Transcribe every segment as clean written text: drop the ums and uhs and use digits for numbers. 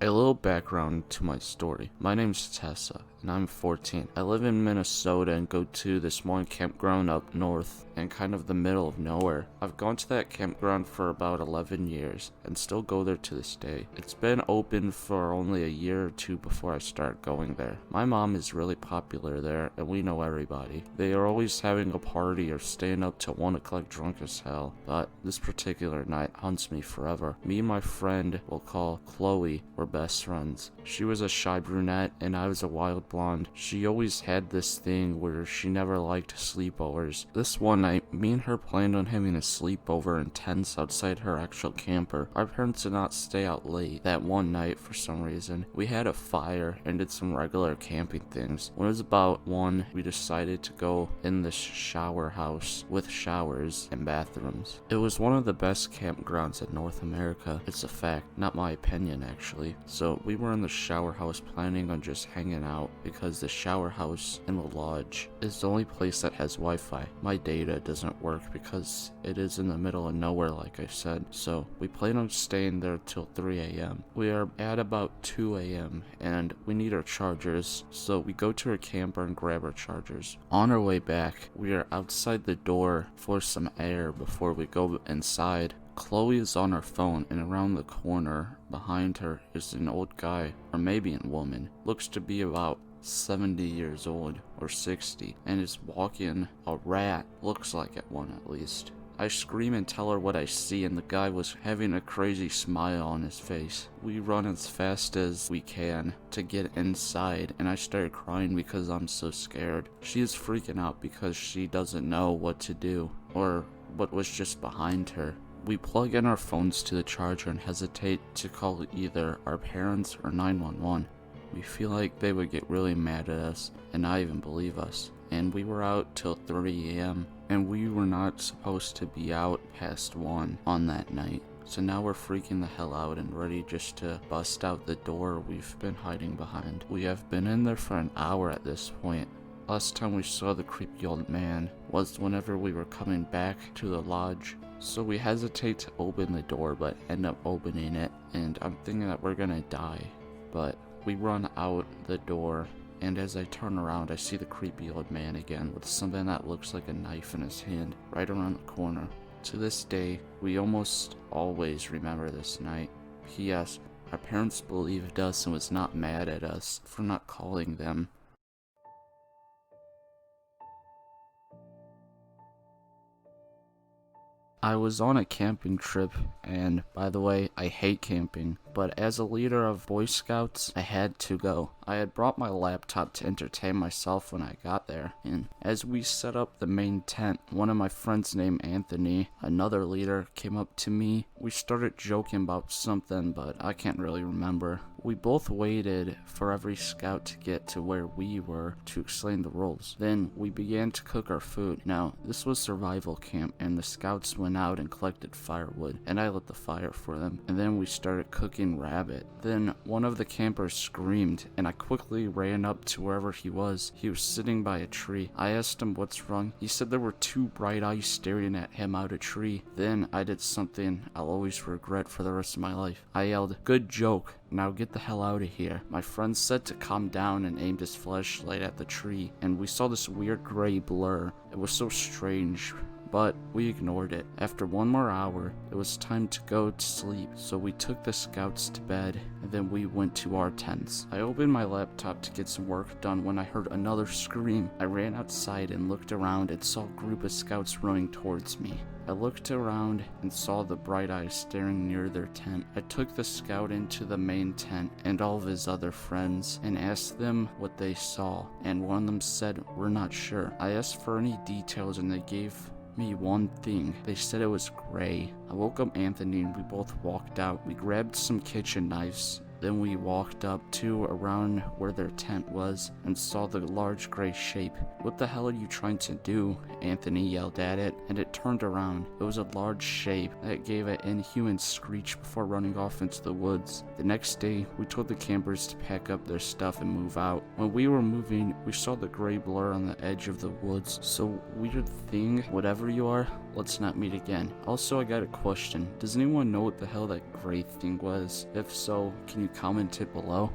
A little background to my story. My name's Tessa, and I'm 14. I live in Minnesota and go to this small campground up north in kind of the middle of nowhere. I've gone to that campground for about 11 years and still go there to this day. It's been open for only a year or two before I start going there. My mom is really popular there and we know everybody. They are always having a party or staying up till 1 o'clock drunk as hell, but this particular night haunts me forever. Me and my friend, we'll call Chloe, were best friends. She was a shy brunette and I was a wild blonde. She always had this thing where she never liked sleepovers. This one night, me and her planned on having a sleepover in tents outside her actual camper. Our parents did not stay out late that one night for some reason. We had a fire and did some regular camping things. When it was about 1, we decided to go in this shower house with showers and bathrooms. It was one of the best campgrounds in North America. It's a fact, not my opinion actually. So we were in the shower house planning on just hanging out because the shower house in the lodge is the only place that has Wi-Fi. My data doesn't work because it is in the middle of nowhere like I said. So we plan on staying there till 3 a.m. We are at about 2 a.m. and we need our chargers. So we go to our camper and grab our chargers. On our way back, we are outside the door for some air before we go inside. Chloe is on her phone and around the corner behind her is an old guy, or maybe a woman, looks to be about 70 years old or 60 and is walking a rat, looks like it one at least. I scream and tell her what I see and the guy was having a crazy smile on his face. We run as fast as we can to get inside and I started crying because I'm so scared. She is freaking out because she doesn't know what to do or what was just behind her. We plug in our phones to the charger and hesitate to call either our parents or 911. We feel like they would get really mad at us and not even believe us. And we were out till 3 a.m. and we were not supposed to be out past 1 on that night. So now we're freaking the hell out and ready just to bust out the door we've been hiding behind. We have been in there for an hour at this point. Last time we saw the creepy old man was whenever we were coming back to the lodge. So we hesitate to open the door but end up opening it and I'm thinking that we're gonna die. But we run out the door and as I turn around I see the creepy old man again with something that looks like a knife in his hand right around the corner. To this day, we almost always remember this night. P.S. Our parents believed us and was not mad at us for not calling them. I was on a camping trip, and by the way, I hate camping, but as a leader of Boy Scouts, I had to go. I had brought my laptop to entertain myself when I got there, and as we set up the main tent, one of my friends named Anthony, another leader, came up to me. We started joking about something, but I can't really remember. We both waited for every scout to get to where we were to explain the rules. Then we began to cook our food. Now, this was survival camp, and the scouts went out and collected firewood, and I lit the fire for them, and then we started cooking rabbit. Then one of the campers screamed, and I quickly ran up to wherever he was. He was sitting by a tree. I asked him what's wrong. He said there were 2 bright eyes staring at him out a tree. Then I did something I'll always regret for the rest of my life. I yelled, "Good joke. Now get the hell out of here." My friend said to calm down and aimed his flashlight at the tree, and we saw this weird gray blur. It was so strange, but we ignored it. After 1 more hour, it was time to go to sleep, so we took the scouts to bed, and then we went to our tents. I opened my laptop to get some work done when I heard another scream. I ran outside and looked around and saw a group of scouts running towards me. I looked around and saw the bright eyes staring near their tent. I took the scout into the main tent and all of his other friends and asked them what they saw, and one of them said, "We're not sure." I asked for any details and they gave me one thing. They said it was gray. I woke up Anthony and we both walked out. We grabbed some kitchen knives. Then we walked up to around where their tent was and saw the large gray shape. "What the hell are you trying to do?" Anthony yelled at it, and it turned around. It was a large shape that gave an inhuman screech before running off into the woods. The next day, we told the campers to pack up their stuff and move out. When we were moving, we saw the gray blur on the edge of the woods. So, weird thing, whatever you are, let's not meet again. Also, I got a question. Does anyone know what the hell that gray thing was? If so, can you comment it below?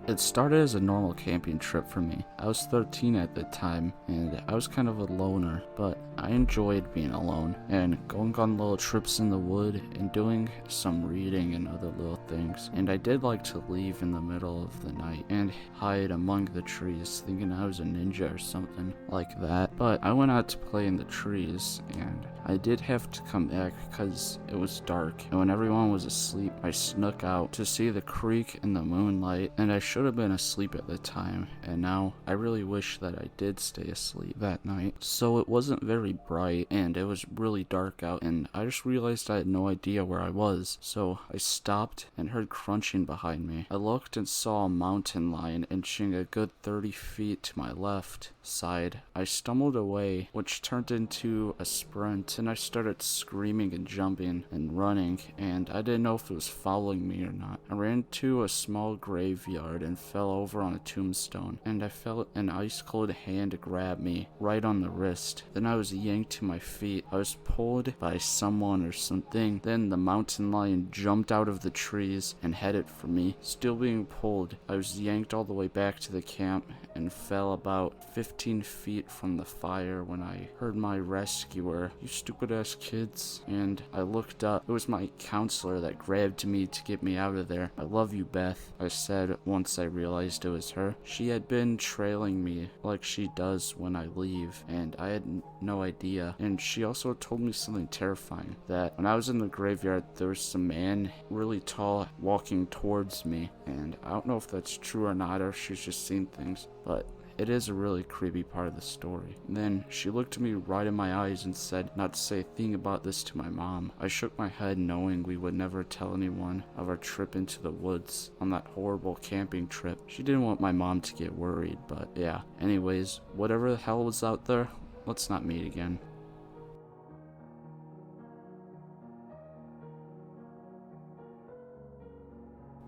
It started as a normal camping trip for me. I was 13 at the time, and I was kind of a loner, but I enjoyed being alone and going on little trips in the wood and doing some reading and other little things. And I did like to leave in the middle of the night and hide among the trees, thinking I was a ninja or something like that. But I went out to play in the trees, and I did have to come back because it was dark. And when everyone was asleep, I snuck out to see the creek in the moonlight, and I should have been asleep at the time, and now I really wish that I did stay asleep that night. So it wasn't very bright, and it was really dark out, and I just realized I had no idea where I was. So I stopped and heard crunching behind me. I looked and saw a mountain lion inching a good 30 feet to my left side. I stumbled away, which turned into a sprint, and I started screaming and jumping and running, and I didn't know if it was following me or not. I ran to a small graveyard and fell over on a tombstone, and I felt an ice cold hand grab me right on the wrist. Then I was yanked to my feet. I was pulled by someone or something. Then the mountain lion jumped out of the trees and headed for me. Still being pulled, I was yanked all the way back to the camp and fell about 15 feet from the fire when I heard my rescuer, "You stupid ass kids." And I looked up. It was my counselor that grabbed me to get me out of there. "I love you, Beth," I said once I realized it was her. She had been trailing me like she does when I leave, and I had no idea. And she also told me something terrifying, that when I was in the graveyard, there was some man really tall walking towards me, and I don't know if that's true or not, or if she's just seen things, but it is a really creepy part of the story. And then she looked at me right in my eyes and said not to say a thing about this to my mom. I shook my head knowing we would never tell anyone of our trip into the woods on that horrible camping trip. She didn't want my mom to get worried, but yeah. Anyways, whatever the hell was out there, let's not meet again.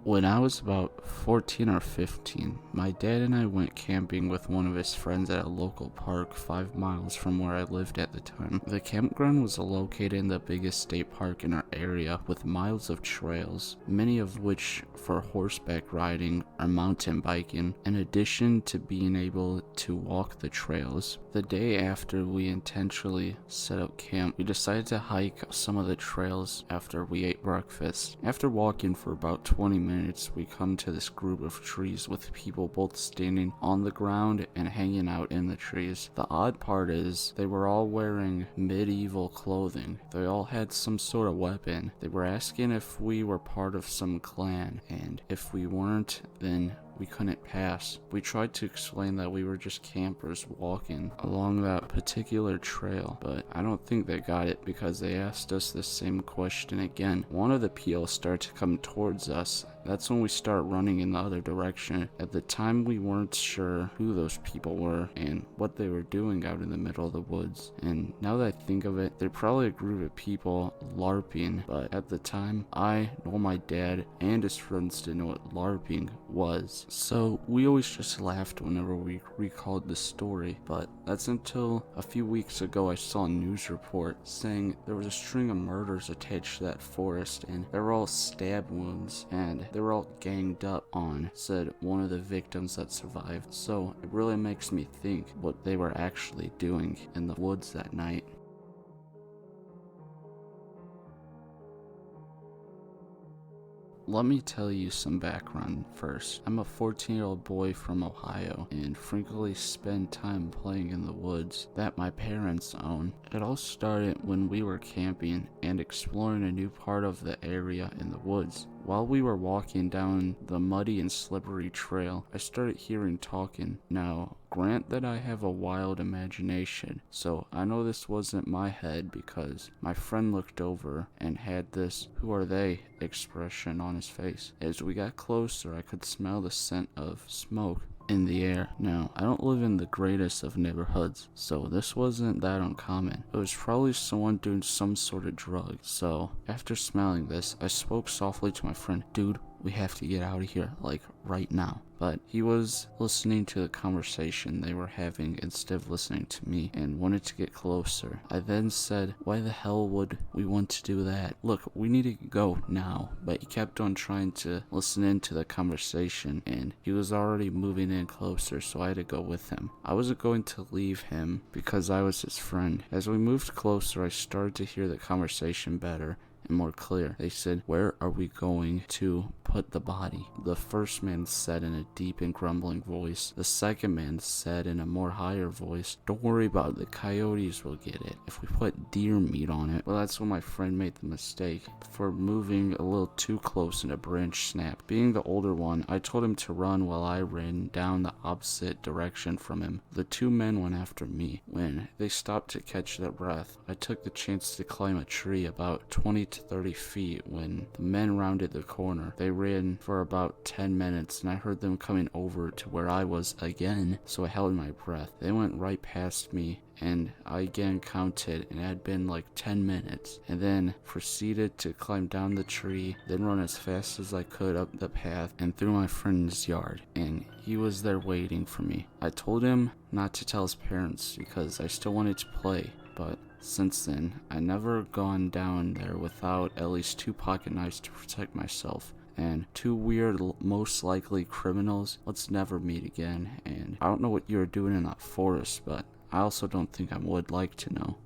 When I was about 14 or 15, my dad and I went camping with one of his friends at a local park 5 miles from where I lived at the time. The campground was located in the biggest state park in our area with miles of trails, many of which for horseback riding or mountain biking, in addition to being able to walk the trails. The day after we intentionally set up camp, we decided to hike some of the trails after we ate breakfast. After walking for about 20 minutes, we come to this group of trees with people both standing on the ground and hanging out in the trees. The odd part is they were all wearing medieval clothing. They all had some sort of weapon. They were asking if we were part of some clan, and if we weren't, then we couldn't pass. We tried to explain that we were just campers walking along that particular trail, but I don't think they got it because they asked us the same question again. One of the people started to come towards us. That's when we start running in the other direction. At the time, we weren't sure who those people were and what they were doing out in the middle of the woods. And now that I think of it, they're probably a group of people LARPing, but at the time, I nor my dad and his friends didn't know what LARPing was. So we always just laughed whenever we recalled the story, but that's until a few weeks ago I saw a news report saying there was a string of murders attached to that forest, and they were all stab wounds, and they were all ganged up on, said one of the victims that survived. So it really makes me think what they were actually doing in the woods that night. Let me tell you some background first. I'm a 14-year-old boy from Ohio and frequently spend time playing in the woods that my parents own. It all started when we were camping and exploring a new part of the area in the woods. While we were walking down the muddy and slippery trail, I started hearing talking. Now, grant that I have a wild imagination, so I know this wasn't my head because my friend looked over and had this "who are they" expression on his face. As we got closer, I could smell the scent of smoke in the air. Now, I don't live in the greatest of neighborhoods, so this wasn't that uncommon. It was probably someone doing some sort of drug. So, after smelling this, I spoke softly to my friend, "Dude, we have to get out of here, like right now." but he was listening to the conversation they were having instead of listening to me and wanted to get closer. I then said, why the hell would we want to do that? Look, we need to go now. But he kept on trying to listen into the conversation, and he was already moving in closer, so I had to go with him. I wasn't going to leave him because I was his friend. As we moved closer, I started to hear the conversation better and more clear. They said, where are we going to put the body? The first man said in a deep and grumbling voice. The second man said in a more higher voice, don't worry about it, the coyotes will get it if we put deer meat on it. Well, that's when my friend made the mistake for moving a little too close and a branch snapped. Being the older one, I told him to run while I ran down the opposite direction from him. The two men went after me. When they stopped to catch their breath, I took the chance to climb a tree about 20 to 30 feet. When the men rounded the corner, they ran for about 10 minutes and I heard them coming over to where I was again, so I held my breath. They went right past me and I again counted, and it had been like 10 minutes, and then proceeded to climb down the tree, then run as fast as I could up the path and through my friend's yard, and he was there waiting for me. I told him not to tell his parents because I still wanted to play, but since then, I never gone down there without at least 2 pocket knives to protect myself. And 2 weird, most likely criminals. Let's never meet again. And I don't know what you were doing in that forest, but I also don't think I would like to know.